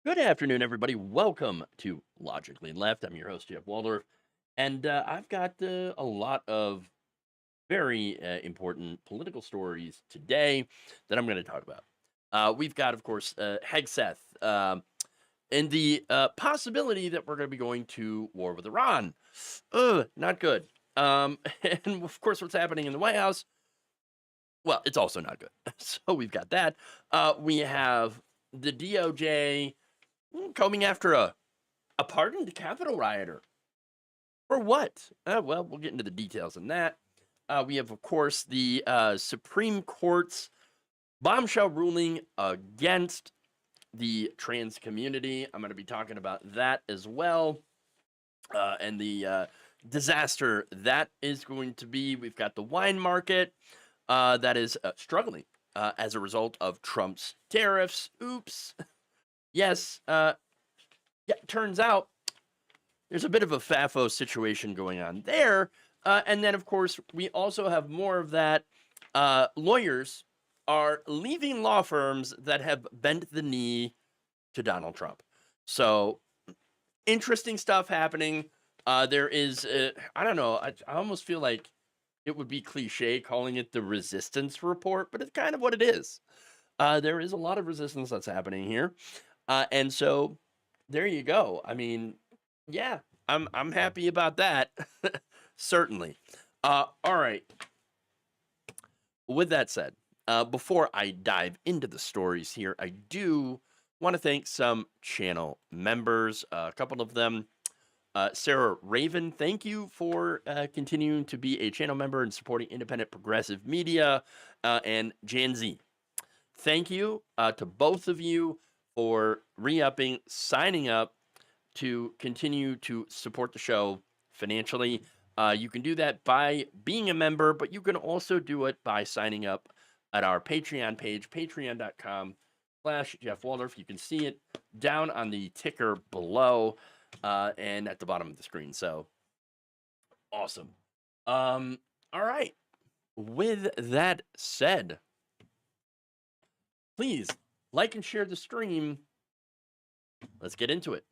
Good afternoon, everybody. Welcome to Logically Left. I'm your host, Jeff Waldorf, and I've got a lot of very important political stories today that I'm going to talk about. We've got, of course, Hegseth and the possibility that we're going to be going to war with Iran. Ugh, not good. And of course, what's happening in the White House? Well, it's also not good. So we've got that. We have the DOJ combing after a pardoned Capitol rioter. For what? Well, we'll get into the details on that. We have, of course, the Supreme Court's bombshell ruling against the trans community. I'm going to be talking about that as well. And the disaster that is going to be. We've got the wine market that is struggling as a result of Trump's tariffs. Oops. Yes. Yeah, turns out there's a bit of a FAFO situation going on there. And then, of course, we also have more of that. Lawyers are leaving law firms that have bent the knee to Donald Trump. So, interesting stuff happening. There is, I don't know, I almost feel like it would be cliche calling it the resistance report, but it's kind of what it is. There is a lot of resistance that's happening here. And so there you go. I mean, yeah, I'm happy about that. Certainly. All right. With that said, before I dive into the stories here, I do want to thank some channel members. A couple of them. Sarah Raven, thank you for continuing to be a channel member and supporting independent progressive media. And Janzi, thank you to both of you for re-upping, signing up to continue to support the show financially. You can do that by being a member, but you can also do it by signing up at our Patreon page, patreon.com/Jeff Waldorf. You can see it down on the ticker below and at the bottom of the screen. So awesome. All right. With that said, please like and share the stream. Let's get into it.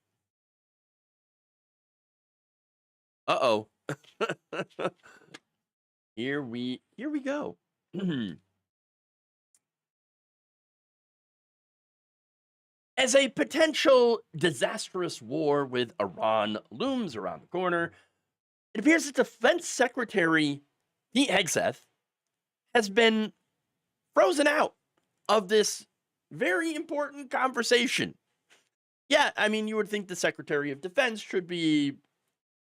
Uh-oh. Here we go. As a potential disastrous war with Iran looms around the corner, it appears that Defense Secretary Pete Hegseth has been frozen out of this very important conversation. Yeah, I mean, you would think the Secretary of Defense should be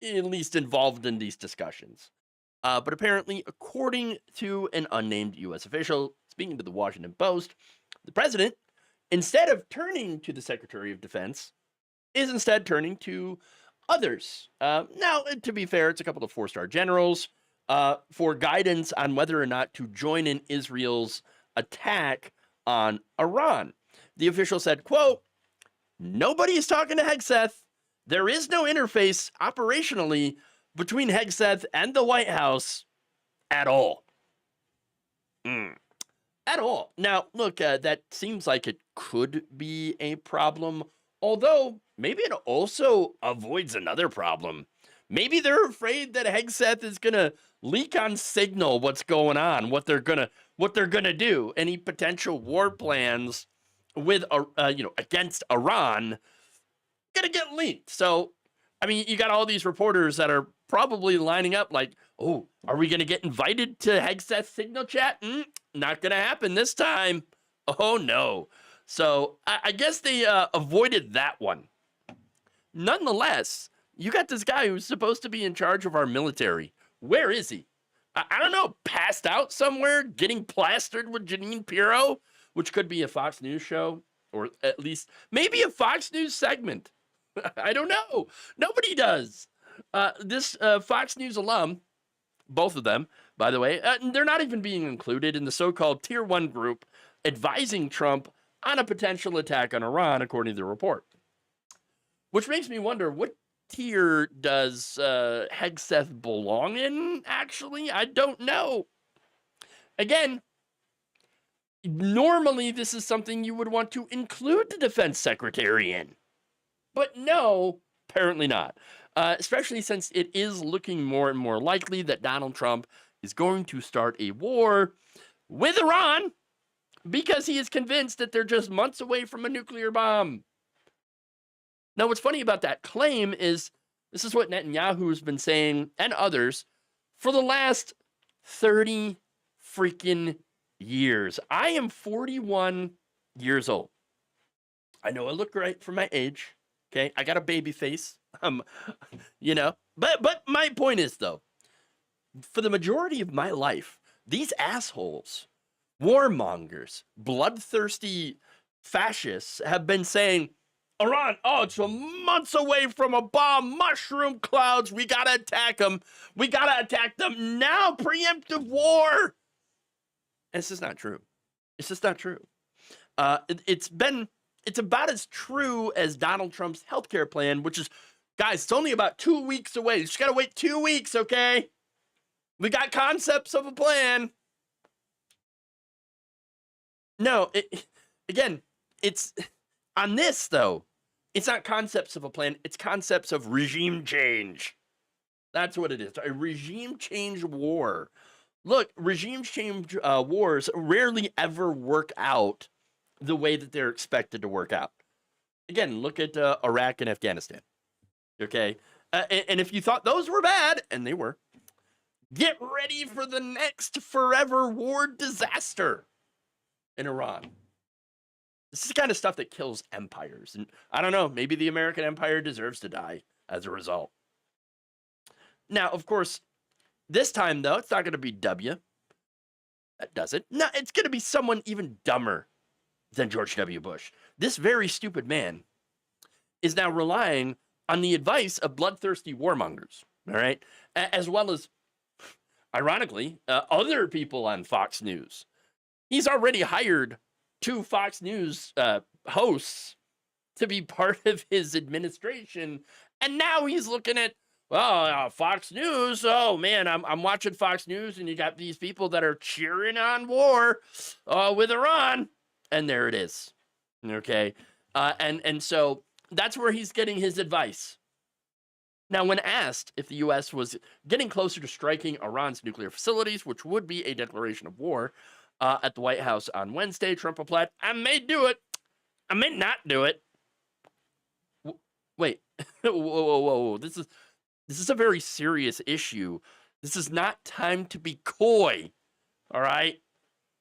at least involved in these discussions. But apparently, according to an unnamed U.S. official speaking to the Washington Post, the president, instead of turning to the Secretary of Defense, is instead turning to others. Now, to be fair, it's a couple of four-star generals for guidance on whether or not to join in Israel's attack on Iran. The official said, quote, "Nobody is talking to Hegseth. There is no interface operationally between Hegseth and the White House at all." At all. Now, look, that seems like it could be a problem, although maybe it also avoids another problem. Maybe they're afraid that Hegseth is gonna leak on Signal what's going on, what they're gonna do, any potential war plans with against Iran gonna get leaked. So, I mean, you got all these reporters that are probably lining up like, oh, are we gonna get invited to Hegseth Signal chat? Not gonna happen this time. Oh no. So I guess they avoided that one. Nonetheless, you got this guy who's supposed to be in charge of our military. Where is he? I don't know, passed out somewhere, getting plastered with Janine Pirro, which could be a Fox News show, or at least maybe a Fox News segment. I don't know. Nobody does. This Fox News alum, both of them, by the way, they're not even being included in the so-called Tier 1 group advising Trump on a potential attack on Iran, according to the report. Which makes me wonder, what tier does Hegseth belong in, actually? I don't know. Again, Normally, this is something you would want to include the defense secretary in. But no, apparently not. Especially since it is looking more and more likely that Donald Trump is going to start a war with Iran because he is convinced that they're just months away from a nuclear bomb. Now, what's funny about that claim is this is what Netanyahu has been saying, and others, for the last 30 freaking years. I am 41 years old. I know I look great for my age. Okay, I got a baby face. But my point is though, for the majority of my life, these assholes, warmongers, bloodthirsty fascists have been saying, Iran, it's months away from a bomb, mushroom clouds, we gotta attack them. We gotta attack them now, preemptive war. And it's just not true. It's just not true. It's about as true as Donald Trump's healthcare plan, which is, guys, it's only about 2 weeks away. You just gotta wait 2 weeks, okay? We got concepts of a plan. No, it's on this though. It's not concepts of a plan. It's concepts of regime change. That's what it is. A regime change war. Look, regime change wars rarely ever work out the way that they're expected to work out. Again, look at Iraq and Afghanistan. Okay? And if you thought those were bad, and they were, get ready for the next forever war disaster in Iran. This is the kind of stuff that kills empires. And I don't know, maybe the American empire deserves to die as a result. Now, of course, this time, though, it's not going to be W. That does it. No, it's going to be someone even dumber than George W. Bush. This very stupid man is now relying on the advice of bloodthirsty warmongers, all right? As well as, ironically, other people on Fox News. He's already hired 2 Fox News hosts to be part of his administration, and now he's looking at, Fox News. Oh man, I'm watching Fox News, and you got these people that are cheering on war with Iran, and there it is. Okay, and so that's where he's getting his advice. Now, when asked if the U.S. was getting closer to striking Iran's nuclear facilities, which would be a declaration of war, at the White House on Wednesday, Trump replied, "I may do it. I may not do it." Wait, whoa! This is a very serious issue. This is not time to be coy, all right?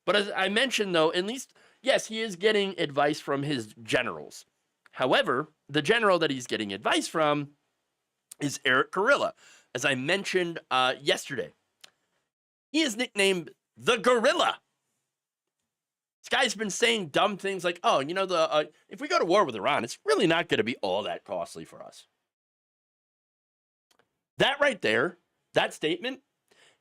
But as I mentioned, though, at least, yes, he is getting advice from his generals. However, the general that he's getting advice from is Eric Gorilla. As I mentioned yesterday, he is nicknamed the Gorilla. This guy's been saying dumb things like, if we go to war with Iran, it's really not going to be all that costly for us. That right there, that statement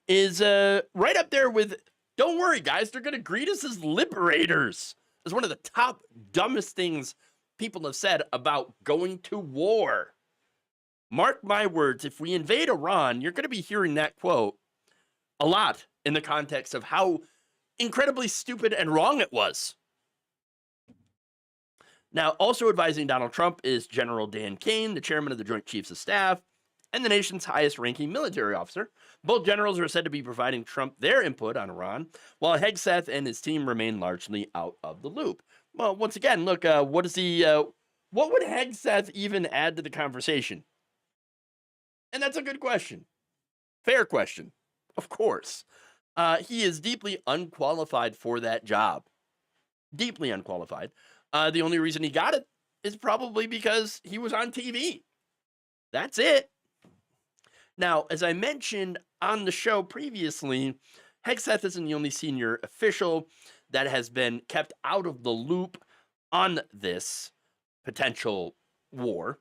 is right up there with, don't worry, guys, they're going to greet us as liberators. It's one of the top dumbest things people have said about going to war. Mark my words, if we invade Iran, you're going to be hearing that quote a lot in the context of how incredibly stupid and wrong it was. Now, also advising Donald Trump is General Dan Kane, the chairman of the Joint Chiefs of Staff, and the nation's highest-ranking military officer. Both generals are said to be providing Trump their input on Iran, while Hegseth and his team remain largely out of the loop. Well, once again, look, what would Hegseth even add to the conversation? And that's a good question. Fair question, of course. He is deeply unqualified for that job. Deeply unqualified. The only reason he got it is probably because he was on TV. That's it. Now, as I mentioned on the show previously, Hegseth isn't the only senior official that has been kept out of the loop on this potential war.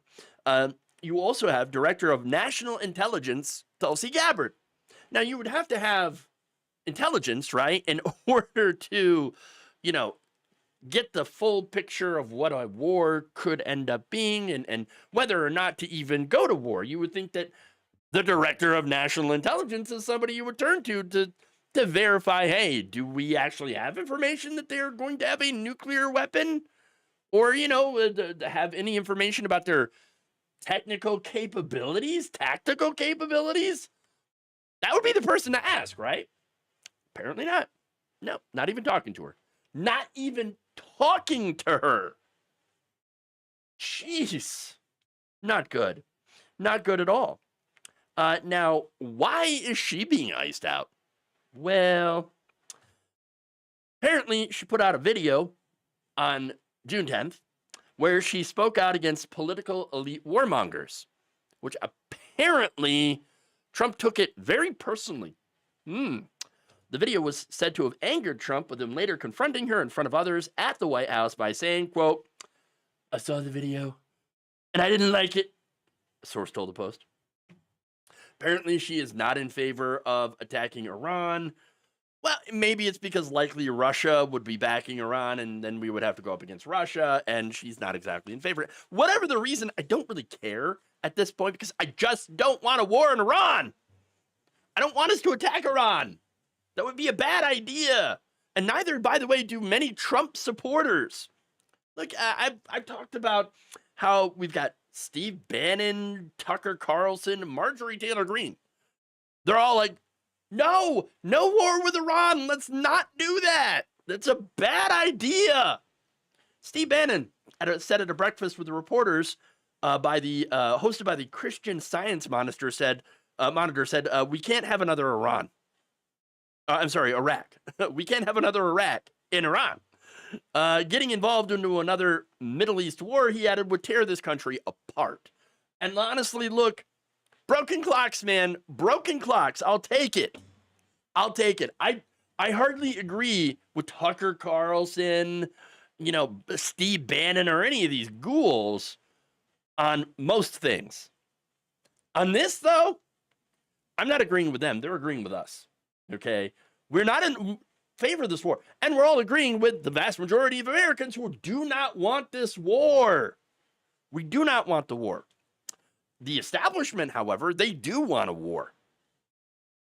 You also have Director of National Intelligence, Tulsi Gabbard. Now, you would have to have intelligence, right, in order to, get the full picture of what a war could end up being and whether or not to even go to war. You would think that the Director of National Intelligence is somebody you would turn to to verify, hey, do we actually have information that they're going to have a nuclear weapon? Or, have any information about their technical capabilities, tactical capabilities? That would be the person to ask, right? Apparently not. No, not even talking to her. Not even talking to her. Jeez. Not good. Not good at all. Now, why is she being iced out? Well, apparently she put out a video on June 10th where she spoke out against political elite warmongers, which apparently Trump took it very personally. The video was said to have angered Trump, with him later confronting her in front of others at the White House by saying, quote, "I saw the video and I didn't like it," a source told the Post. Apparently, she is not in favor of attacking Iran. Well, maybe it's because likely Russia would be backing Iran, and then we would have to go up against Russia, and she's not exactly in favor. Whatever the reason, I don't really care at this point, because I just don't want a war in Iran. I don't want us to attack Iran. That would be a bad idea. And neither, by the way, do many Trump supporters. Look, I've talked about how we've got Steve Bannon, Tucker Carlson, Marjorie Taylor Greene. They're all like, no war with Iran. Let's not do that. That's a bad idea. Steve Bannon said at a breakfast with the reporters hosted by the Christian Science Monitor said, we can't have another Iran. Iraq. We can't have another Iraq in Iran. Getting involved into another Middle East war, he added, would tear this country apart. And honestly, look, broken clocks, man. Broken clocks. I'll take it. I hardly agree with Tucker Carlson, Steve Bannon, or any of these ghouls on most things. On this, though, I'm not agreeing with them. They're agreeing with us. Okay? We're not in favor of this war. And we're all agreeing with the vast majority of Americans who do not want this war. We do not want the war. The establishment, however, they do want a war.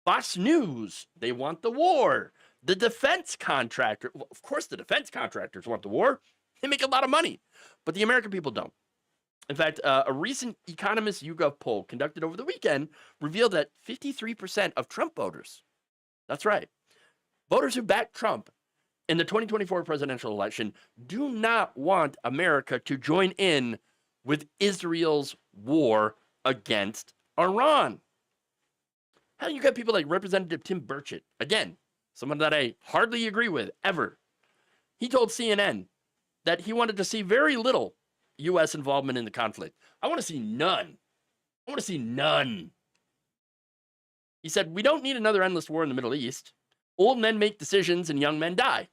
Fox News, they want the war. The defense contractor, well, of course the defense contractors want the war. They make a lot of money, but the American people don't. In fact, a recent Economist YouGov poll conducted over the weekend revealed that 53% of Trump voters, that's right, voters who backed Trump in the 2024 presidential election, do not want America to join in with Israel's war against Iran. Hell, you got people like Representative Tim Burchett, again, someone that I hardly agree with ever. He told CNN that he wanted to see very little U.S. involvement in the conflict. I want to see none. He said, we don't need another endless war in the Middle East. Old men make decisions and young men die.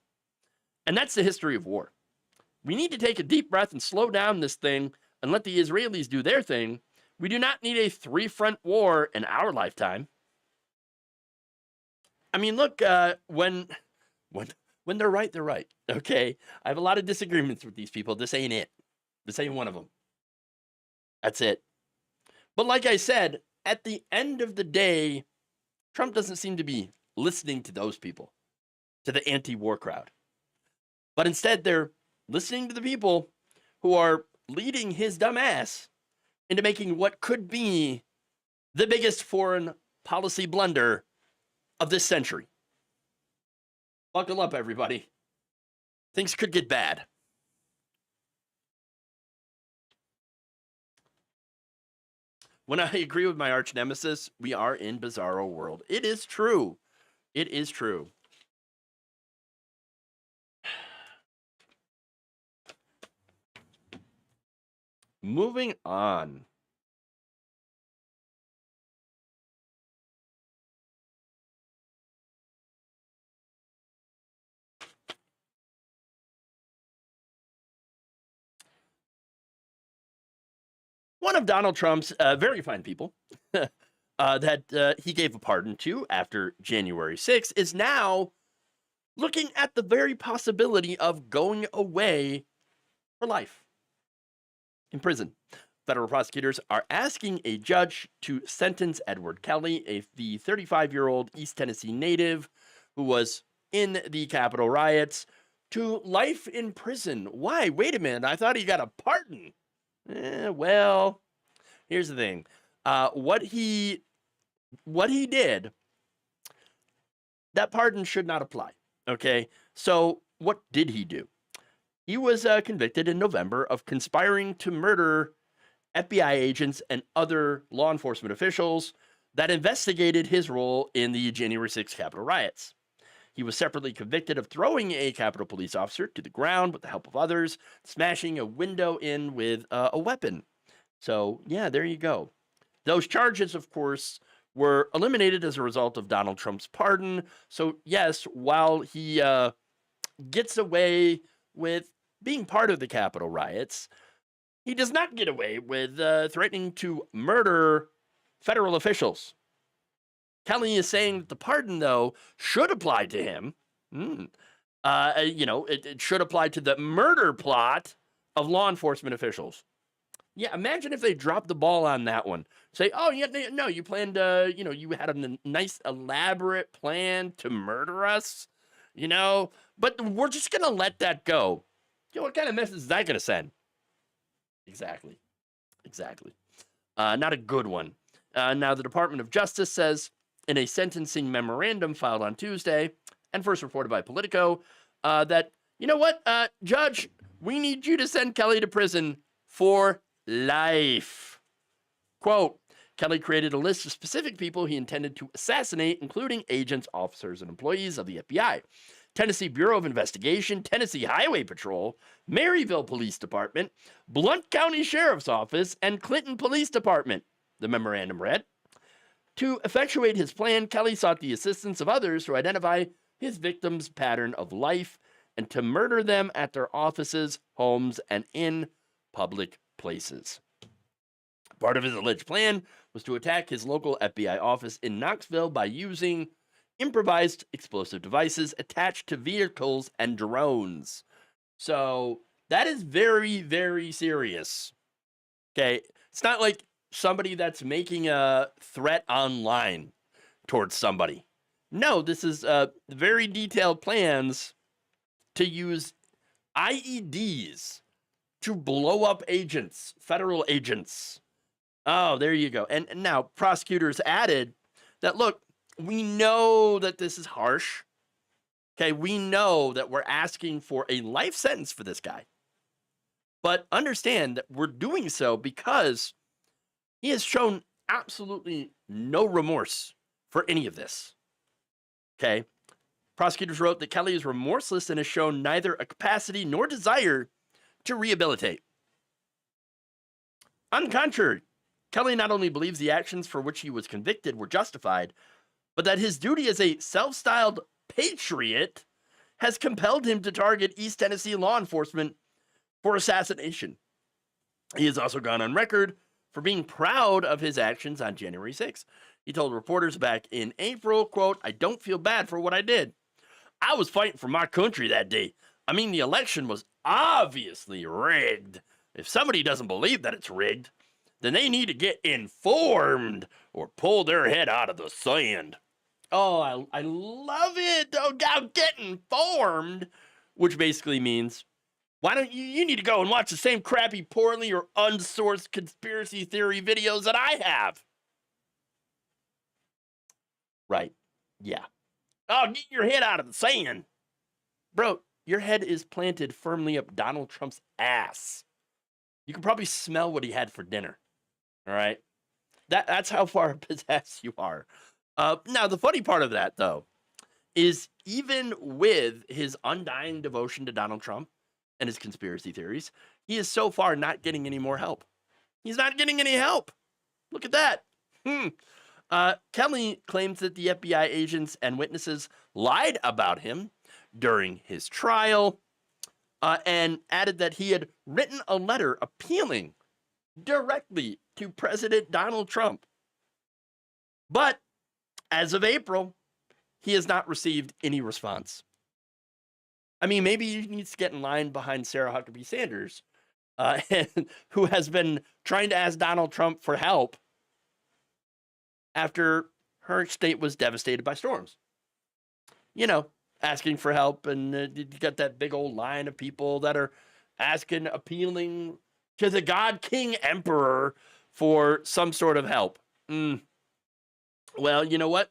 And that's the history of war. We need to take a deep breath and slow down this thing and let the Israelis do their thing. We do not need a three-front war in our lifetime. I mean, look, when they're right, they're right. Okay? I have a lot of disagreements with these people. This ain't it. This ain't one of them. That's it. But like I said, at the end of the day, Trump doesn't seem to be listening to those people, to the anti-war crowd. But instead, they're listening to the people who are leading his dumb ass into making what could be the biggest foreign policy blunder of this century. Buckle up, everybody. Things could get bad. When I agree with my arch nemesis, we are in bizarro world. It is true. It is true. Moving on. One of Donald Trump's very fine people that he gave a pardon to after January 6th is now looking at the very possibility of going away for life in prison. Federal prosecutors are asking a judge to sentence Edward Kelly, the 35-year-old East Tennessee native who was in the Capitol riots, to life in prison. Why? Wait a minute. I thought he got a pardon. Well, here's the thing. What he did, that pardon should not apply. Okay. So what did he do? He was convicted in November of conspiring to murder FBI agents and other law enforcement officials that investigated his role in the January 6th Capitol riots. He was separately convicted of throwing a Capitol police officer to the ground with the help of others, smashing a window in with a weapon. So, yeah, there you go. Those charges, of course, were eliminated as a result of Donald Trump's pardon. So, yes, while he gets away with being part of the Capitol riots, he does not get away with threatening to murder federal officials. Kelly is saying that the pardon, though, should apply to him. It should apply to the murder plot of law enforcement officials. Yeah, imagine if they dropped the ball on that one. Say, oh, yeah, no, you planned, you had a nice, elaborate plan to murder us, but we're just going to let that go. What kind of message is that going to send? Exactly. Not a good one. Now, the Department of Justice says in a sentencing memorandum filed on Tuesday and first reported by Politico that, Judge, we need you to send Kelly to prison for life. Quote, Kelly created a list of specific people he intended to assassinate, including agents, officers, and employees of the FBI, Tennessee Bureau of Investigation, Tennessee Highway Patrol, Maryville Police Department, Blount County Sheriff's Office, and Clinton Police Department, the memorandum read. To effectuate his plan, Kelly sought the assistance of others to identify his victims' pattern of life and to murder them at their offices, homes, and in public places. Part of his alleged plan was to attack his local FBI office in Knoxville by using improvised explosive devices attached to vehicles and drones. So that is very, very serious. Okay, it's not like somebody that's making a threat online towards somebody. No, this is very detailed plans to use IEDs to blow up agents, federal agents. Oh, there you go. And now prosecutors added that, look, we know that this is harsh. Okay, we know that we're asking for a life sentence for this guy. But understand that we're doing so because he has shown absolutely no remorse for any of this. Okay, prosecutors wrote that Kelly is remorseless and has shown neither a capacity nor desire to rehabilitate. On the contrary, Kelly not only believes the actions for which he was convicted were justified, but that his duty as a self-styled patriot has compelled him to target East Tennessee law enforcement for assassination. He has also gone on record for being proud of his actions on January 6th. He told reporters back in April, quote, I don't feel bad for what I did. I was fighting for my country that day. I mean, the election was obviously rigged. If somebody doesn't believe that it's rigged, then they need to get informed or pull their head out of the sand. Oh, I love it. Oh, God, get informed, which basically means, why don't you need to go and watch the same crappy, poorly or unsourced conspiracy theory videos that I have. Right. Yeah. Oh, get your head out of the sand. Bro, your head is planted firmly up Donald Trump's ass. You can probably smell what he had for dinner. All right? That's how far possessed you are. Now, the funny part of that, though, is even with his undying devotion to Donald Trump and his conspiracy theories, he is so far not getting any more help. He's not getting any help. Look at that. Kelly claims that the FBI agents and witnesses lied about him during his trial and added that he had written a letter appealing directly to President Donald Trump. But as of April, he has not received any response. I mean, maybe he needs to get in line behind Sarah Huckabee Sanders, who has been trying to ask Donald Trump for help after her state was devastated by storms. asking for help, and you got that big old line of people that are appealing to the God King Emperor for some sort of help. Well, you know what?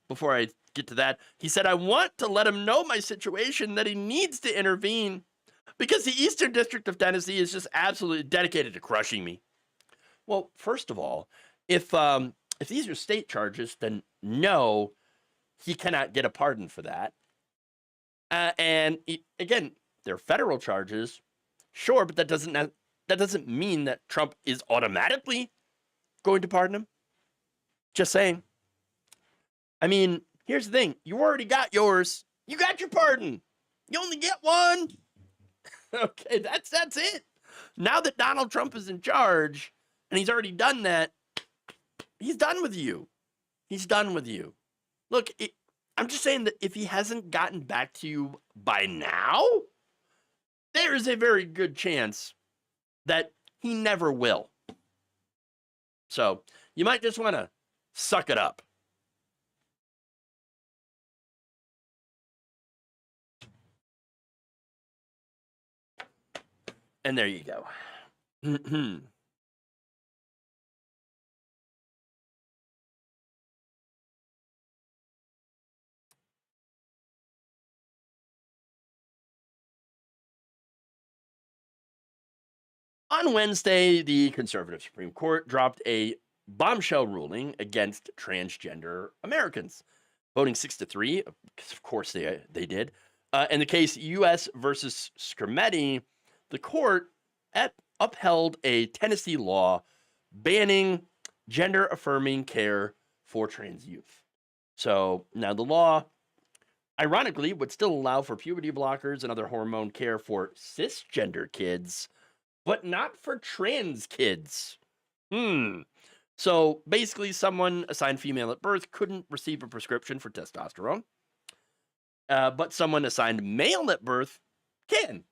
Before I get to that, he said, I want to let him know my situation, that he needs to intervene because the Eastern District of Tennessee is just absolutely dedicated to crushing me. Well, first of all, if these are state charges, then no, he cannot get a pardon for that. Again, they're federal charges, sure, but that doesn't mean that Trump is automatically going to pardon him. Just saying. I mean, here's the thing. You already got yours. You got your pardon. You only get one. Okay, that's it. Now that Donald Trump is in charge, and he's already done that, he's done with you. He's done with you. Look, I'm just saying that if he hasn't gotten back to you by now, there is a very good chance that he never will. So you might just want to suck it up. And there you go. On Wednesday, the conservative Supreme Court dropped a bombshell ruling against transgender Americans, voting 6-3, because of course they did. In the case U.S. versus Scarametti, the court upheld a Tennessee law banning gender-affirming care for trans youth. So now the law, ironically, would still allow for puberty blockers and other hormone care for cisgender kids, but not for trans kids. So basically, someone assigned female at birth couldn't receive a prescription for testosterone, but someone assigned male at birth can.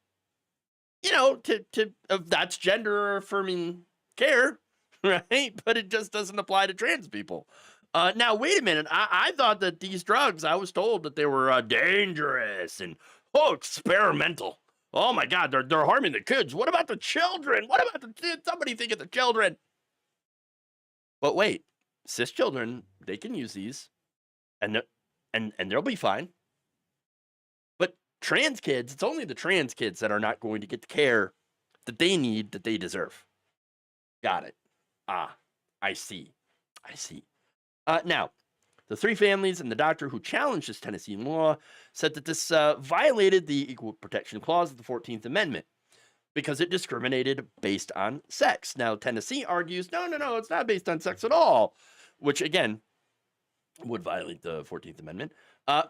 That's gender affirming care, right? But it just doesn't apply to trans people. Now, wait a minute. I thought that these drugs, I was told that they were dangerous and experimental. Oh my God, they're harming the kids. What about the children? What about somebody think of the children? But wait, cis children, they can use these, and they'll be fine. But trans kids, it's only the trans kids that are not going to get the care that they need, that they deserve. Got it. I see. Now, the three families and the doctor who challenged this Tennessee law said that this violated the Equal Protection Clause of the 14th Amendment because it discriminated based on sex. Now, Tennessee argues, no, it's not based on sex at all, which, again, would violate the 14th Amendment.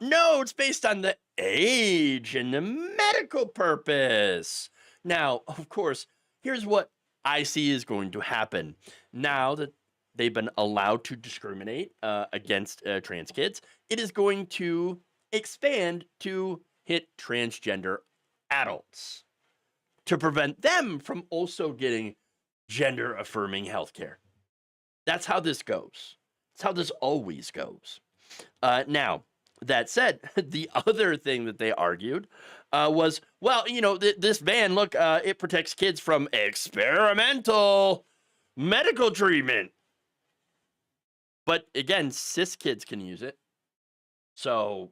No, it's based on the age and the medical purpose. Now, of course, here's what I see is going to happen. Now that they've been allowed to discriminate against trans kids, it is going to expand to hit transgender adults to prevent them from also getting gender-affirming healthcare. That's how this goes. That's how this always goes. Now, that said, the other thing that they argued was, well, this ban, look, it protects kids from experimental medical treatment. But again, cis kids can use it. So,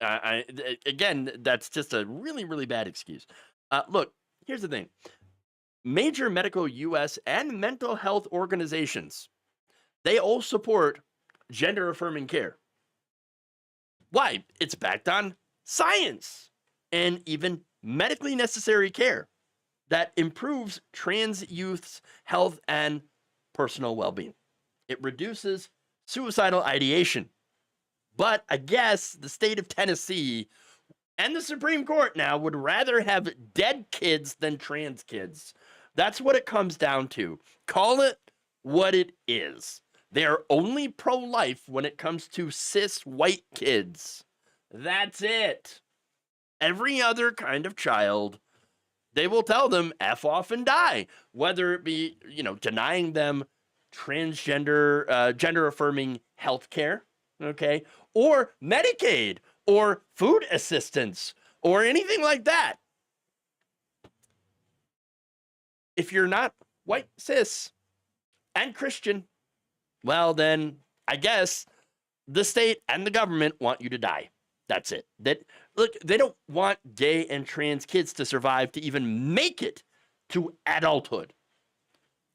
again, that's just a really, really bad excuse. Look, here's the thing. Major medical U.S. and mental health organizations, they all support gender-affirming care. Why? It's backed on science and even medically necessary care that improves trans youth's health and personal well-being. It reduces suicidal ideation. But I guess the state of Tennessee and the Supreme Court now would rather have dead kids than trans kids. That's what it comes down to. Call it what it is. They are only pro-life when it comes to cis white kids. That's it. Every other kind of child, they will tell them F off and die. Whether it be, denying them transgender, gender-affirming health care, okay, or Medicaid, or food assistance, or anything like that. If you're not white, cis, and Christian, well, then I guess the state and the government want you to die. That's it. Look, they don't want gay and trans kids to survive to even make it to adulthood.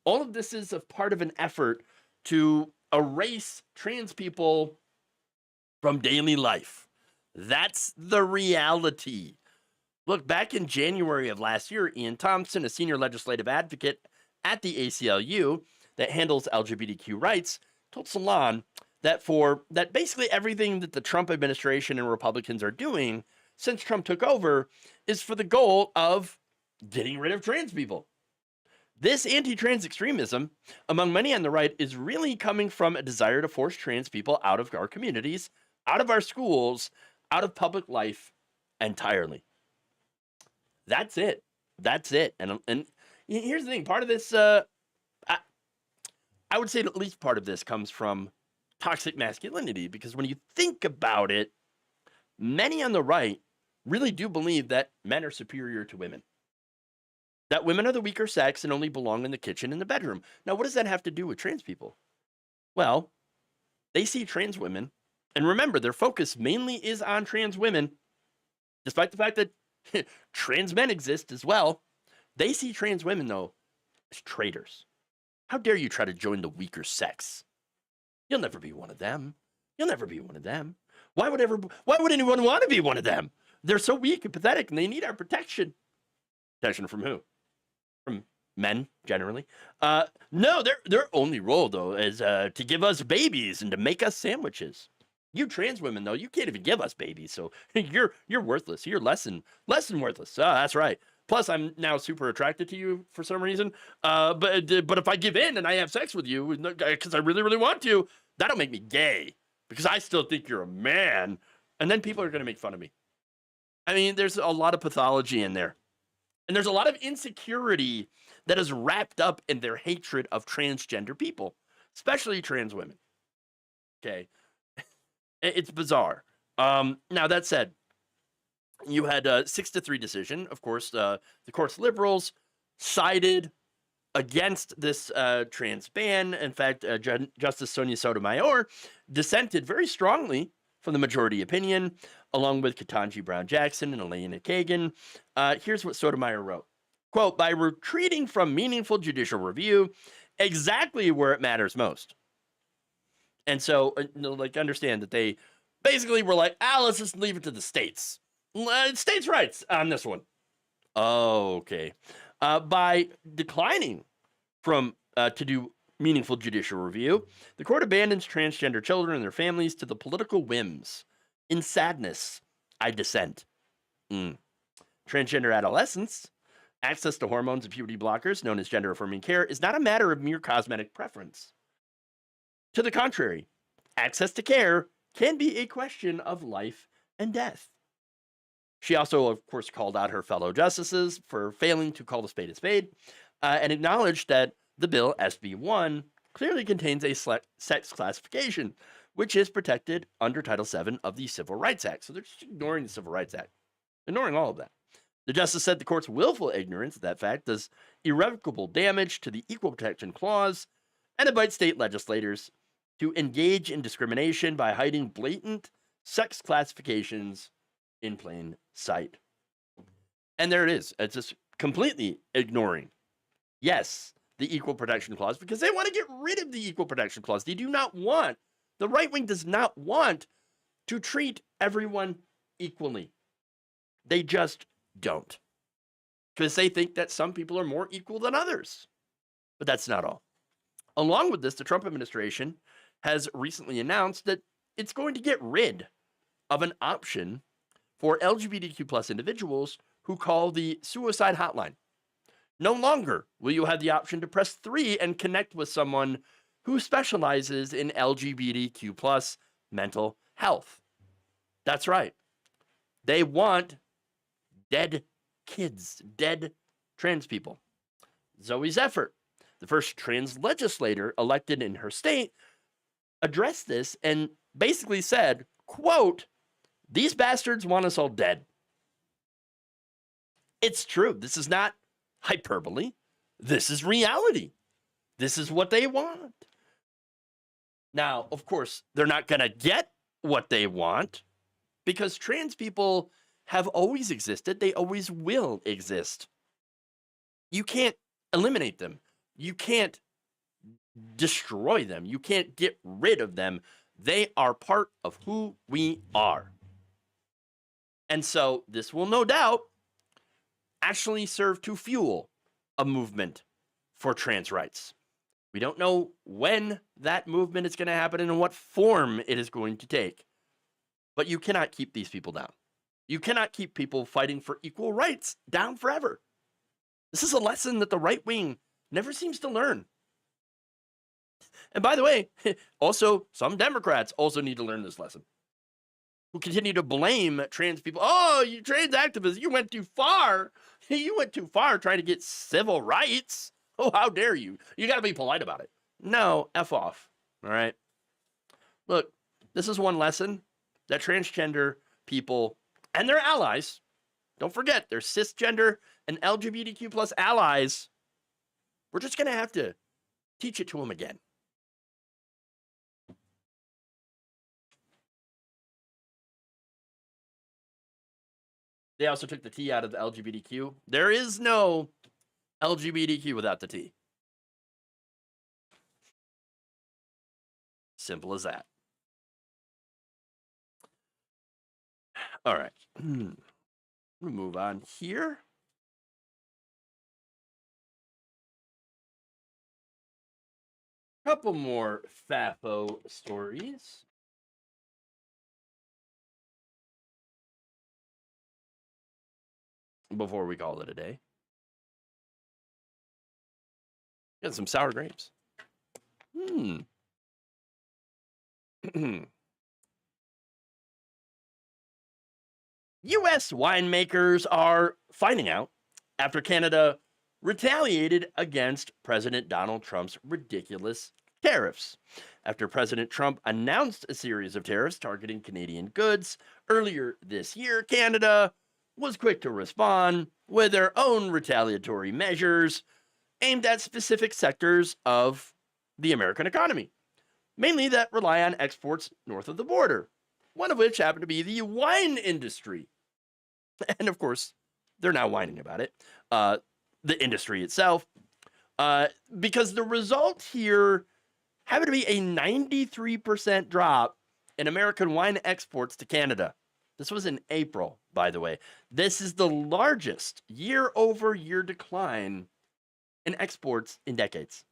All of this is a part of an effort to erase trans people from daily life. That's the reality. Look, back in January of last year, Ian Thompson, a senior legislative advocate at the ACLU that handles LGBTQ rights, told Salon that basically everything that the Trump administration and Republicans are doing since Trump took over is for the goal of getting rid of trans people. This anti-trans extremism among many on the right is really coming from a desire to force trans people out of our communities, out of our schools, out of public life entirely. That's it. That's it. And here's the thing. Part of this, I would say at least part of this comes from toxic masculinity, because when you think about it, many on the right really do believe that men are superior to women, that women are the weaker sex and only belong in the kitchen and the bedroom. Now, what does that have to do with trans people? Well, they see trans women, and remember, their focus mainly is on trans women, despite the fact that trans men exist as well. They see trans women, though, as traitors. How dare you try to join the weaker sex? You'll never be one of them. You'll never be one of them. Why would anyone want to be one of them? They're so weak and pathetic, and they need our protection. Protection from who? From men, generally. No, their only role, though, is to give us babies and to make us sandwiches. You trans women, though, you can't even give us babies, so you're worthless. You're less than worthless. That's right. Plus, I'm now super attracted to you for some reason. But if I give in and I have sex with you because I really, really want to, that'll make me gay because I still think you're a man. And then people are going to make fun of me. I mean, there's a lot of pathology in there. And there's a lot of insecurity that is wrapped up in their hatred of transgender people, especially trans women. Okay. It's bizarre. Now, that said, you had a 6-3 decision. Of course, the court's liberals sided against this trans ban. In fact, Justice Sonia Sotomayor dissented very strongly from the majority opinion, along with Ketanji Brown Jackson and Elena Kagan. Here's what Sotomayor wrote. Quote, by retreating from meaningful judicial review, exactly where it matters most. And so, understand that they basically were like, let's just leave it to the states. States' rights on this one. Oh, okay. By declining from to do meaningful judicial review, the court abandons transgender children and their families to the political whims. In sadness, I dissent. Transgender adolescents, access to hormones and puberty blockers, known as gender-affirming care, is not a matter of mere cosmetic preference. To the contrary, access to care can be a question of life and death. She also, of course, called out her fellow justices for failing to call a spade, and acknowledged that the bill, SB 1, clearly contains a sex classification, which is protected under Title VII of the Civil Rights Act. So they're just ignoring the Civil Rights Act, ignoring all of that. The justice said the court's willful ignorance of that fact does irrevocable damage to the Equal Protection Clause and invites state legislators to engage in discrimination by hiding blatant sex classifications in plain sight. And there it is. It's just completely ignoring, yes, the Equal Protection Clause, because they want to get rid of the Equal Protection Clause. They do not want, the right wing does not want to treat everyone equally. They just don't. Because they think that some people are more equal than others. But that's not all. Along with this, the Trump administration has recently announced that it's going to get rid of an option for LGBTQ plus individuals who call the suicide hotline. No longer will you have the option to press 3 and connect with someone who specializes in LGBTQ plus mental health. That's right. They want dead kids, dead trans people. Zoe Zephyr, the first trans legislator elected in her state, addressed this and basically said, quote, "These bastards want us all dead." It's true. This is not hyperbole. This is reality. This is what they want. Now, of course, they're not going to get what they want because trans people have always existed. They always will exist. You can't eliminate them. You can't destroy them. You can't get rid of them. They are part of who we are. And so this will no doubt actually serve to fuel a movement for trans rights. We don't know when that movement is going to happen and in what form it is going to take. But you cannot keep these people down. You cannot keep people fighting for equal rights down forever. This is a lesson that the right wing never seems to learn. And by the way, also, some Democrats also need to learn this lesson, who continue to blame trans people. Oh, you trans activists, you went too far. You went too far trying to get civil rights. Oh, how dare you? You got to be polite about it. No, F off. All right. Look, this is one lesson that transgender people and their allies, don't forget, they're cisgender and LGBTQ plus allies. We're just going to have to teach it to them again. They also took the T out of the LGBTQ. There is no LGBTQ without the T. Simple as that. All right. We'll move on here. Couple more FAFO stories. Before we call it a day. Got some sour grapes. U.S. winemakers are finding out after Canada retaliated against President Donald Trump's ridiculous tariffs. After President Trump announced a series of tariffs targeting Canadian goods earlier this year, Canada was quick to respond with their own retaliatory measures aimed at specific sectors of the American economy, mainly that rely on exports north of the border, one of which happened to be the wine industry. And of course, they're now whining about it, the industry itself, because the result here happened to be a 93% drop in American wine exports to Canada. This was in April, by the way. This is the largest year-over-year decline in exports in decades,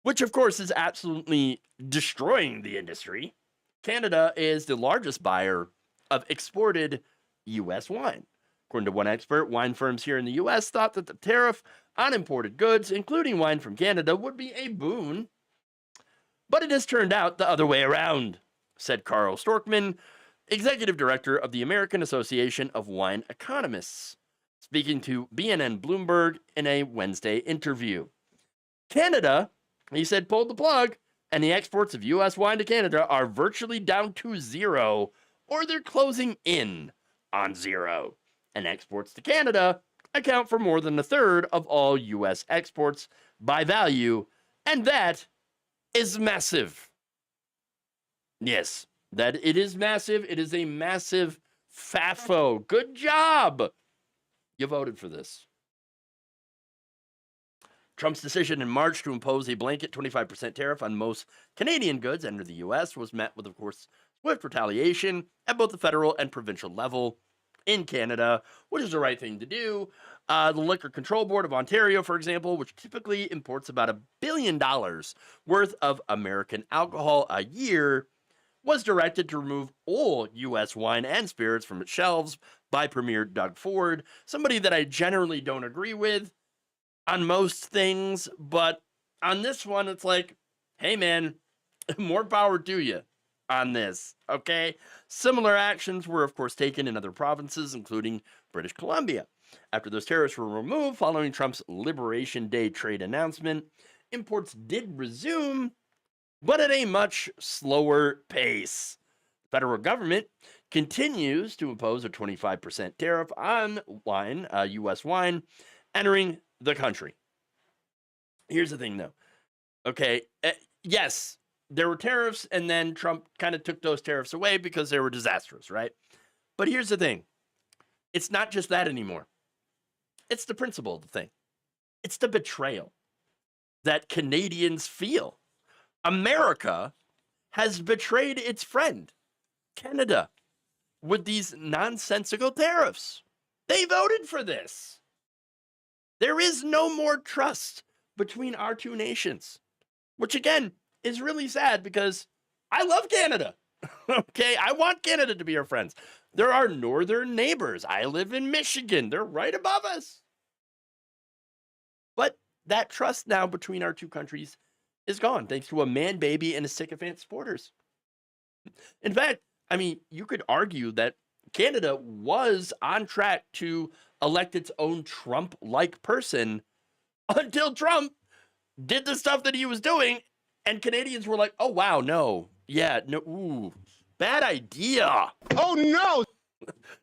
which of course is absolutely destroying the industry. Canada is the largest buyer of exported U.S. wine. According to one expert, wine firms here in the U.S. thought that the tariff on imported goods, including wine from Canada, would be a boon. But it has turned out the other way around, said Carl Storkman, executive director of the American Association of Wine Economists, speaking to BNN Bloomberg in a Wednesday interview. Canada, he said, pulled the plug, and the exports of U.S. wine to Canada are virtually down to zero, or they're closing in on zero. And exports to Canada account for more than a third of all U.S. exports by value, and that is massive. Yes, that it is massive. It is a massive FAFO. Good job. You voted for this. Trump's decision in March to impose a blanket 25% tariff on most Canadian goods entered the U.S. was met with, of course, swift retaliation at both the federal and provincial level in Canada, which is the right thing to do. The Liquor Control Board of Ontario, for example, which typically imports about $1 billion worth of American alcohol a year, was directed to remove all U.S. wine and spirits from its shelves by Premier Doug Ford, somebody that I generally don't agree with on most things, but on this one, it's like, hey man, more power to you on this, okay? Similar actions were, of course, taken in other provinces, including British Columbia. After those tariffs were removed following Trump's Liberation Day trade announcement, imports did resume, but at a much slower pace. The federal government continues to impose a 25% tariff on wine, U.S. wine, entering the country. Here's the thing, though. Okay, yes, there were tariffs, and then Trump kind of took those tariffs away because they were disastrous, right? But here's the thing. It's not just that anymore. It's the principle of the thing. It's the betrayal that Canadians feel. America has betrayed its friend, Canada, with these nonsensical tariffs. They voted for this. There is no more trust between our two nations, which again is really sad because I love Canada. Okay, I want Canada to be our friends. They're our northern neighbors. I live in Michigan. They're right above us. But that trust now between our two countries is gone thanks to a man baby and a sycophant supporters. In fact, I mean, you could argue that Canada was on track to elect its own Trump-like person until Trump did the stuff that he was doing, and Canadians were like, oh, wow, no. Yeah, no, ooh, bad idea. Oh, no.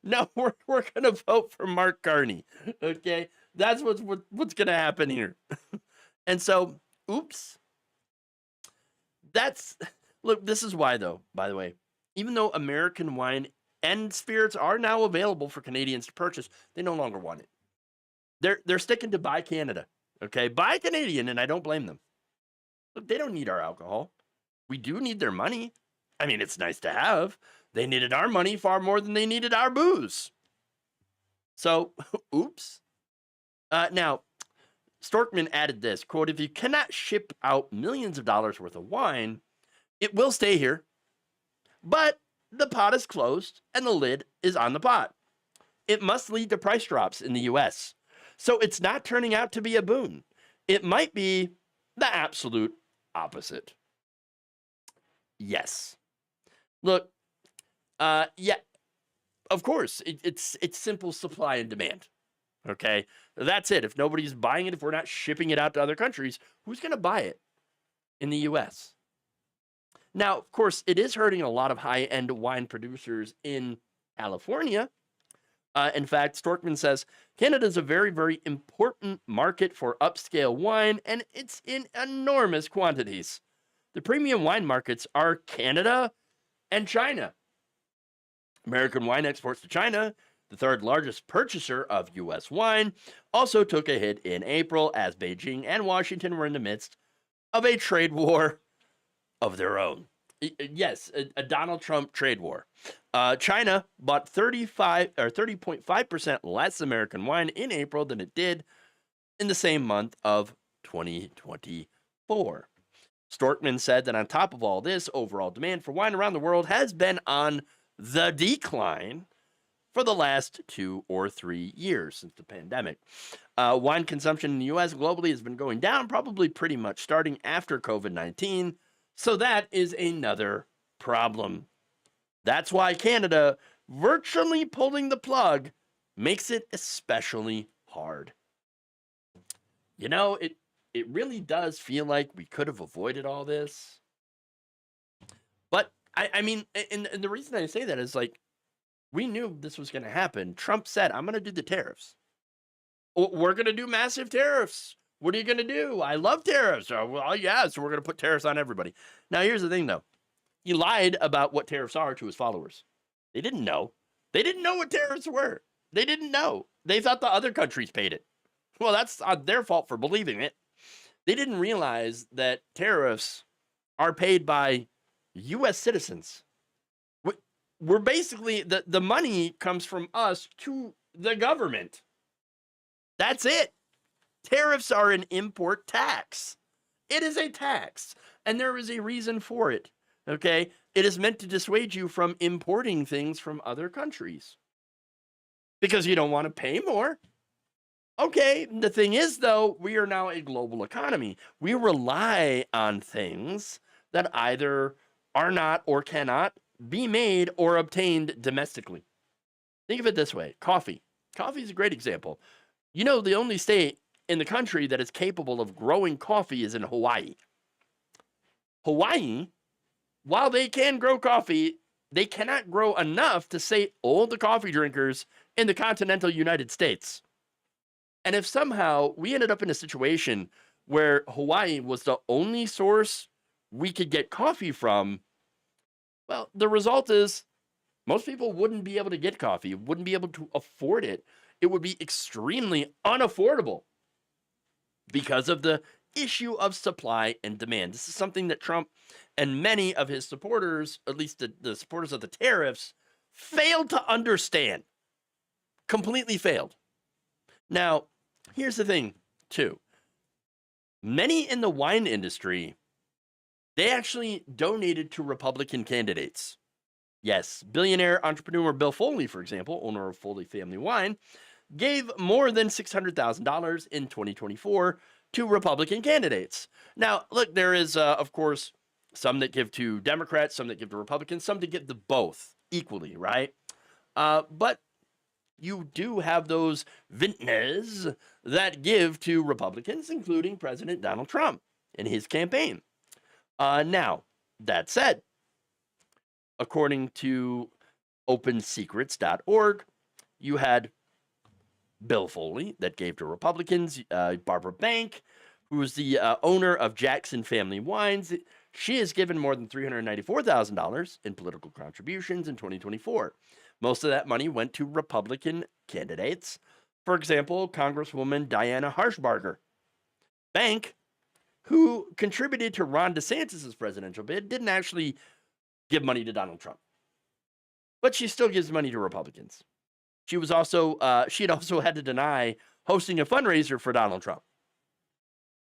No, we're going to vote for Mark Carney, okay? That's what's going to happen here. And so, oops. Look, this is why, though, by the way, even though American wine and spirits are now available for Canadians to purchase, they no longer want it. They're sticking to Buy Canada, okay? Buy Canadian, and I don't blame them. Look, they don't need our alcohol. We do need their money. I mean, it's nice to have. They needed our money far more than they needed our booze. So, oops. Now, Storkman added this, quote, if you cannot ship out millions of dollars worth of wine, it will stay here. But the pot is closed and the lid is on the pot. It must lead to price drops in the U.S. So it's not turning out to be a boon. It might be the absolute opposite. Yes. Look, yeah, of course, it's simple supply and demand. Okay, that's it. If nobody's buying it, if we're not shipping it out to other countries, who's going to buy it in the U.S.? Now, of course, it is hurting a lot of high-end wine producers in California. In fact, Storkman says, Canada is a very, very important market for upscale wine, and it's in enormous quantities. The premium wine markets are Canada and China. American wine exports to China, the third largest purchaser of U.S. wine, also took a hit in April as Beijing and Washington were in the midst of a trade war of their own. Yes, a Donald Trump trade war. China bought 30.5% less American wine in April than it did in the same month of 2024. Storkman said that on top of all this, overall demand for wine around the world has been on the decline for the last 2 or 3 years since the pandemic. Wine consumption in the U.S. globally has been going down, probably pretty much starting after COVID-19. So that is another problem. That's why Canada virtually pulling the plug makes it especially hard. You know, it really does feel like we could have avoided all this. But, I mean, and the reason I say that is, like, we knew this was going to happen. Trump said, I'm going to do the tariffs. We're going to do massive tariffs. What are you going to do? I love tariffs. Oh, well, yeah, so we're going to put tariffs on everybody. Now, here's the thing, though. He lied about what tariffs are to his followers. They didn't know. They didn't know what tariffs were. They didn't know. They thought the other countries paid it. Well, that's their fault for believing it. They didn't realize that tariffs are paid by U.S. citizens. We're basically, the money comes from us to the government. That's it. Tariffs are an import tax. It is a tax, and there is a reason for it. Okay, it is meant to dissuade you from importing things from other countries because you don't want to pay more. Okay, the thing is, though, we are now a global economy. We rely on things that either are not or cannot be made or obtained domestically. Think of it this way. Coffee. Coffee is a great example. You know, the only state in the country that is capable of growing coffee is in Hawaii. Hawaii, while they can grow coffee, they cannot grow enough to sate all the coffee drinkers in the continental United States. And if somehow we ended up in a situation where Hawaii was the only source we could get coffee from, well, the result is most people wouldn't be able to get coffee, wouldn't be able to afford it. It would be extremely unaffordable because of the issue of supply and demand. This is something that Trump and many of his supporters, at least the supporters of the tariffs, failed to understand. Completely failed. Now, here's the thing, too. Many in the wine industry, they actually donated to Republican candidates. Yes, billionaire entrepreneur Bill Foley, for example, owner of Foley Family Wine, gave more than $600,000 in 2024 to Republican candidates. Now, look, there is, of course, some that give to Democrats, some that give to Republicans, some that give to both equally, right? But you do have those vintners that give to Republicans, including President Donald Trump in his campaign. Now, that said, according to opensecrets.org, you had Bill Foley that gave to Republicans, Barbara Bank, who is the owner of Jackson Family Wines. She has given more than $394,000 in political contributions in 2024. Most of that money went to Republican candidates. For example, Congresswoman Diana Harshbarger. Bank, who contributed to Ron DeSantis' presidential bid, didn't actually give money to Donald Trump, but she still gives money to Republicans. She was also she had also had to deny hosting a fundraiser for Donald Trump.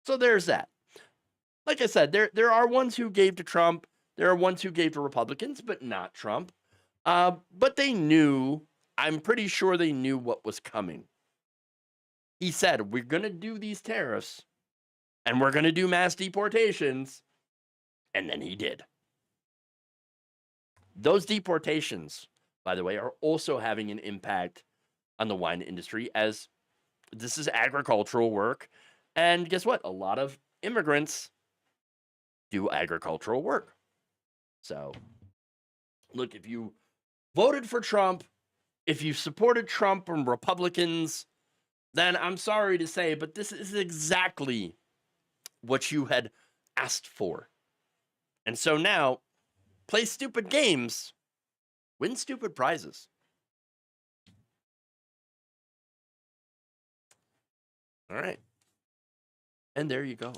So there's that. Like I said, there are ones who gave to Trump, there are ones who gave to Republicans, but not Trump. But they knew, I'm pretty sure they knew what was coming. He said, we're going to do these tariffs, and we're going to do mass deportations, and then he did. Those deportations, by the way, are also having an impact on the wine industry, as this is agricultural work. And guess what? A lot of immigrants do agricultural work. So, look, if you voted for Trump, if you supported Trump and Republicans, then I'm sorry to say, but this is exactly what you had asked for. And so now, play stupid games, win stupid prizes. All right. And there you go.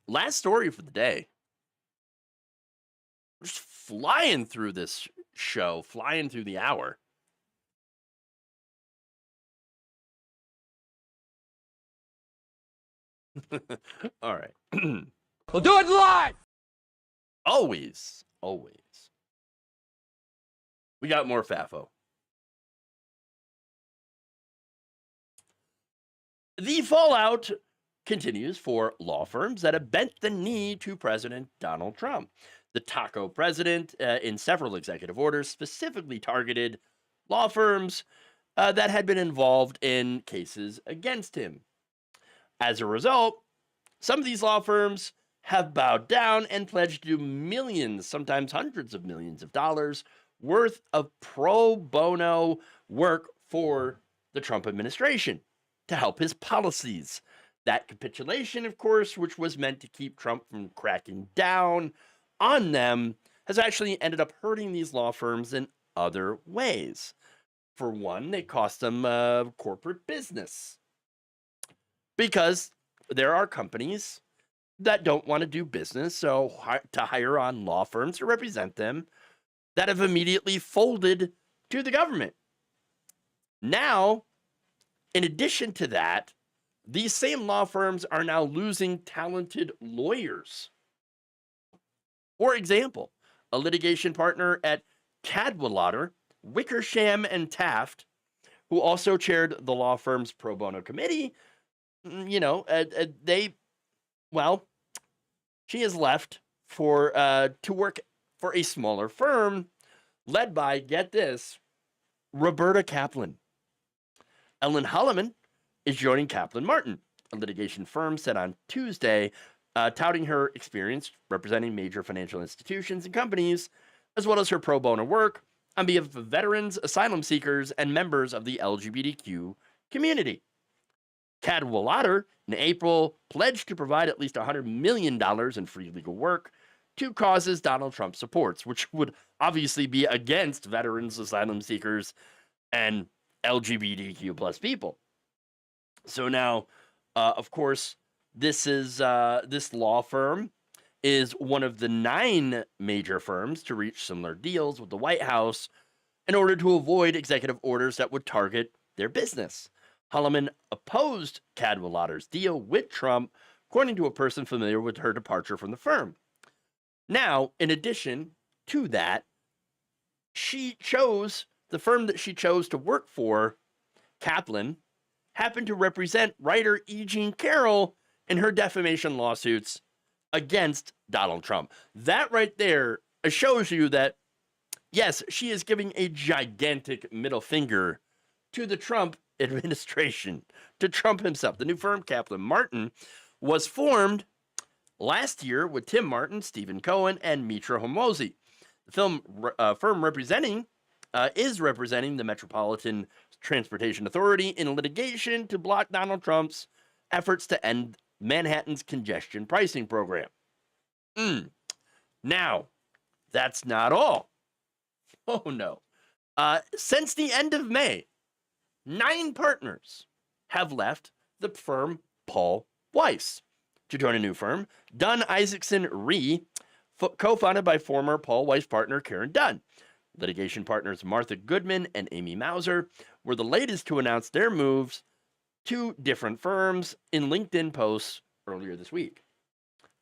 Last story for the day. We're just flying through this show, flying through the hour. All right. We'll do it live! Always. We got more FAFO. The fallout continues for law firms that have bent the knee to President Donald Trump. The taco president, in several executive orders, specifically targeted law firms that had been involved in cases against him. As a result, some of these law firms have bowed down and pledged to do millions, sometimes hundreds of millions of dollars worth of pro bono work for the Trump administration to help his policies. That capitulation, of course, which was meant to keep Trump from cracking down on them, has actually ended up hurting these law firms in other ways. For one, they cost them corporate business, because there are companies that don't want to do business, so to hire on law firms to represent them, that have immediately folded to the government. Now, in addition to that, these same law firms are now losing talented lawyers. For example, a litigation partner at Cadwallader, Wickersham and Taft, who also chaired the law firm's pro bono committee, she has left to work for a smaller firm led by, get this, Roberta Kaplan. Ellen Holliman is joining Kaplan Martin. a litigation firm said on Tuesday, touting her experience representing major financial institutions and companies, as well as her pro bono work on behalf of veterans, asylum seekers, and members of the LGBTQ community. Cadwallader, in April, pledged to provide at least $100 million in free legal work to causes Donald Trump supports, which would obviously be against veterans, asylum seekers, and LGBTQ plus people. So now, of course, this law firm is one of the 9 major firms to reach similar deals with the White House in order to avoid executive orders that would target their business. Holloman opposed Cadwallader's deal with Trump, according to a person familiar with her departure from the firm. Now, in addition to that, the firm that she chose to work for, Kaplan, happened to represent writer E. Jean Carroll in her defamation lawsuits against Donald Trump. That right there shows you that, yes, she is giving a gigantic middle finger to the Trump administration, to Trump himself. The new firm, Kaplan Martin, was formed last year with Tim Martin, Stephen Cohen, and Mitra Hormozi. The firm is representing the Metropolitan Transportation Authority in litigation to block Donald Trump's efforts to end Manhattan's congestion pricing program. Now, that's not all. Oh, no. Since the end of May, 9 partners have left the firm Paul Weiss to join a new firm, Dunn Isaacson Re, co-founded by former Paul Weiss partner Karen Dunn. Litigation partners Martha Goodman and Amy Mauser were the latest to announce their moves to different firms in LinkedIn posts earlier this week.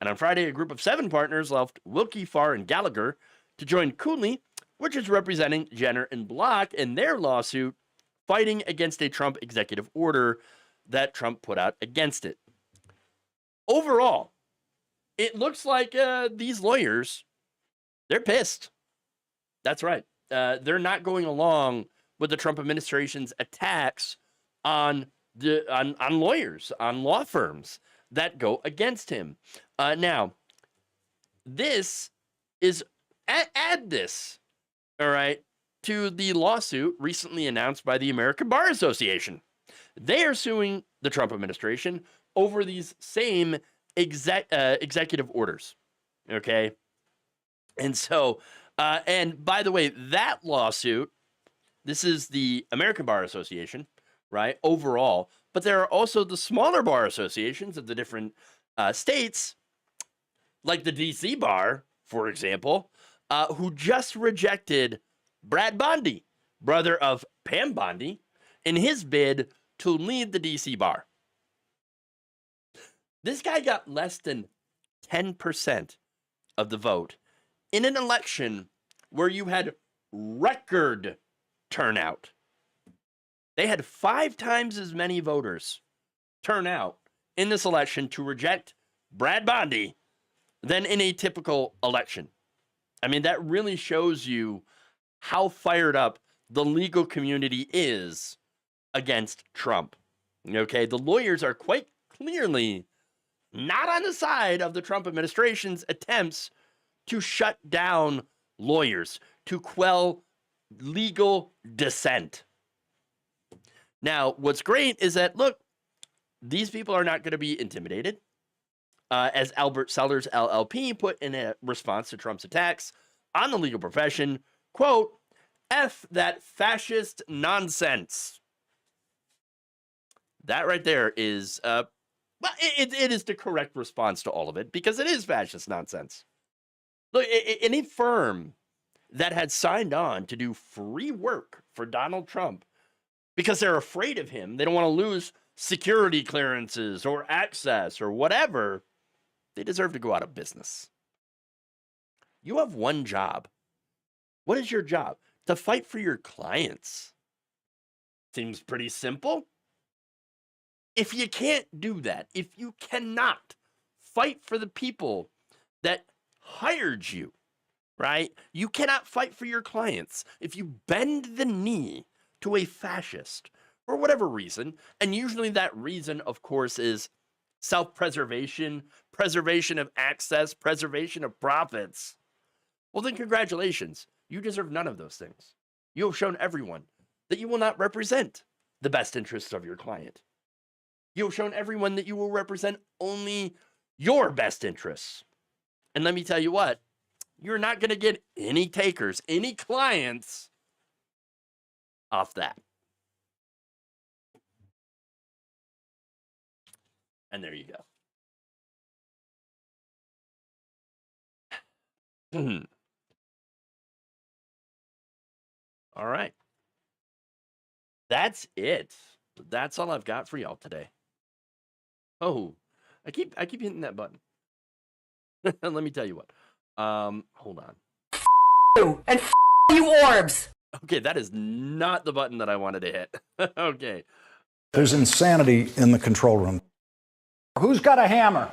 And on Friday, a group of 7 partners left Wilkie, Farr, and Gallagher to join Cooley, which is representing Jenner and Block in their lawsuit fighting against a Trump executive order that Trump put out against it. Overall, it looks like these lawyers, they're pissed. That's right. They're not going along with the Trump administration's attacks on lawyers, on law firms that go against him. Now, this is add this, all right, to the lawsuit recently announced by the American Bar Association. They are suing the Trump administration over these same executive orders. Okay, and so. And by the way, that lawsuit, this is the American Bar Association, right, overall, but there are also the smaller bar associations of the different states, like the D.C. Bar, for example, who just rejected Brad Bondi, brother of Pam Bondi, in his bid to lead the D.C. Bar. This guy got less than 10% of the vote in an election where you had record turnout. They had 5 times as many voters turn out in this election to reject Brad Bondi than in a typical election. I mean, that really shows you how fired up the legal community is against Trump. Okay, the lawyers are quite clearly not on the side of the Trump administration's attempts to shut down lawyers, to quell legal dissent. Now, what's great is that, look, these people are not going to be intimidated. As Albert Sellers, LLP, put in a response to Trump's attacks on the legal profession, quote, F that fascist nonsense. That right there is, it is the correct response to all of it, because it is fascist nonsense. Look, any firm that had signed on to do free work for Donald Trump because they're afraid of him, they don't want to lose security clearances or access or whatever, they deserve to go out of business. You have one job. What is your job? To fight for your clients. Seems pretty simple. If you can't do that, if you cannot fight for the people that hired you, right? You cannot fight for your clients. If you bend the knee to a fascist for whatever reason, and usually that reason, of course, is self-preservation, preservation of access, preservation of profits, well, then congratulations. You deserve none of those things. You have shown everyone that you will not represent the best interests of your client. You have shown everyone that you will represent only your best interests. And let me tell you what, you're not going to get any takers, any clients off that. And there you go. All right. That's it. That's all I've got for y'all today. Oh, I keep hitting that button. Let me tell you what. Hold on. You and you orbs. Okay, that is not the button that I wanted to hit. Okay. There's insanity in the control room. Who's got a hammer?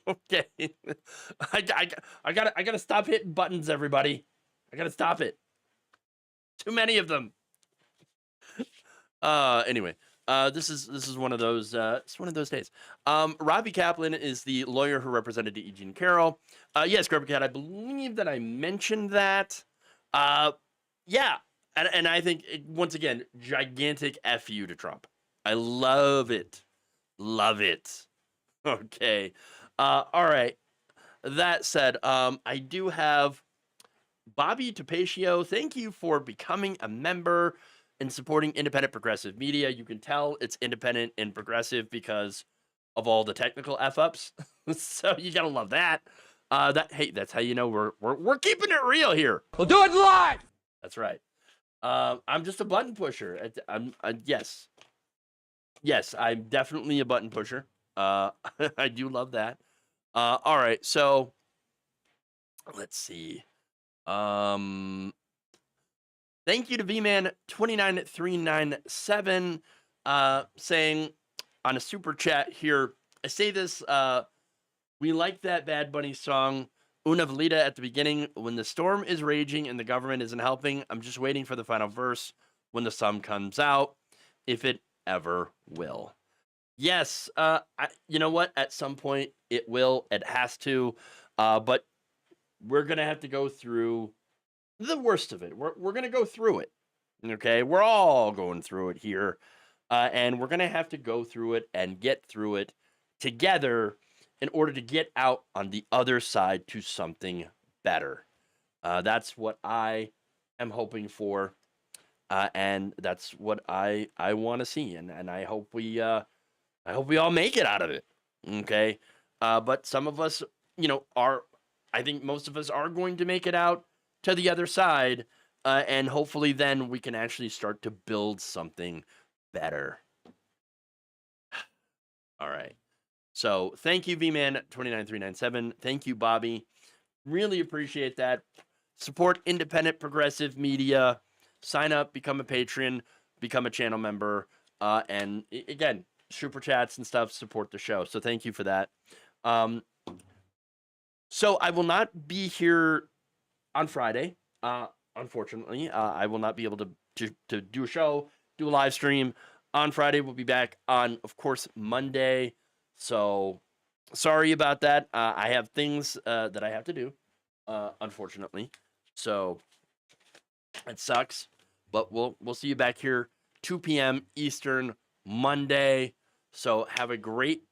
Okay. I gotta stop hitting buttons, everybody. I gotta stop it. Too many of them. Anyway, this is one of those it's one of those days. Robbie Kaplan is the lawyer who represented E. Jean Carroll. Yes, Grubber Cat, I believe that I mentioned that. Yeah, and I think once again, gigantic FU to Trump. I love it. Love it. Okay. All right. That said, I do have Bobby Tapatio. Thank you for becoming a member and supporting independent progressive media. You can tell it's independent and progressive because of all the technical f-ups. So you gotta love that. Hey, that's how you know we're keeping it real here. We'll do it live. That's right. I'm just a button pusher. Yes, I'm definitely a button pusher. I do love that. All right, so let's see. Thank you to VMan29397 saying on a super chat here. I say this, we like that Bad Bunny song, Una Valida, at the beginning. When the storm is raging and the government isn't helping, I'm just waiting for the final verse when the sun comes out, if it ever will. Yes, you know what? At some point it will. It has to. But we're going to have to go through the worst of it. We're going to go through it. Okay? We're all going through it here. And we're going to have to go through it and get through it together in order to get out on the other side to something better. That's what I am hoping for. And that's what I want to see. And I hope we all make it out of it. Okay? But some of us, I think most of us are going to make it out to the other side. And hopefully then we can actually start to build something better. All right. So thank you, VMan29397. Thank you, Bobby. Really appreciate that. Support independent progressive media. Sign up, become a patron, become a channel member. And again, super chats and stuff support the show. So thank you for that. So I will not be here on Friday. Unfortunately, I will not be able to do a show, do a live stream on Friday. We'll be back on, of course, Monday. So sorry about that. I have things that I have to do, unfortunately. So it sucks, but we'll see you back here 2 p.m. Eastern Monday. So have a great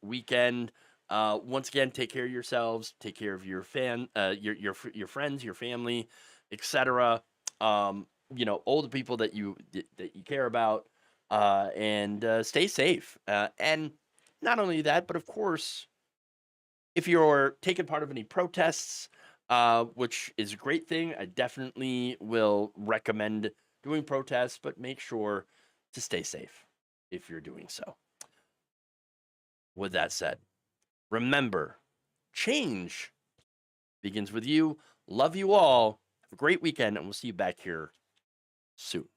weekend. Once again, take care of yourselves, take care of your your friends, your family, etc. All the people that you care about, and stay safe. And not only that, but of course, if you're taking part of any protests, which is a great thing, I definitely will recommend doing protests, but make sure to stay safe if you're doing so. With that said, remember, change begins with you. Love you all. Have a great weekend, and we'll see you back here soon.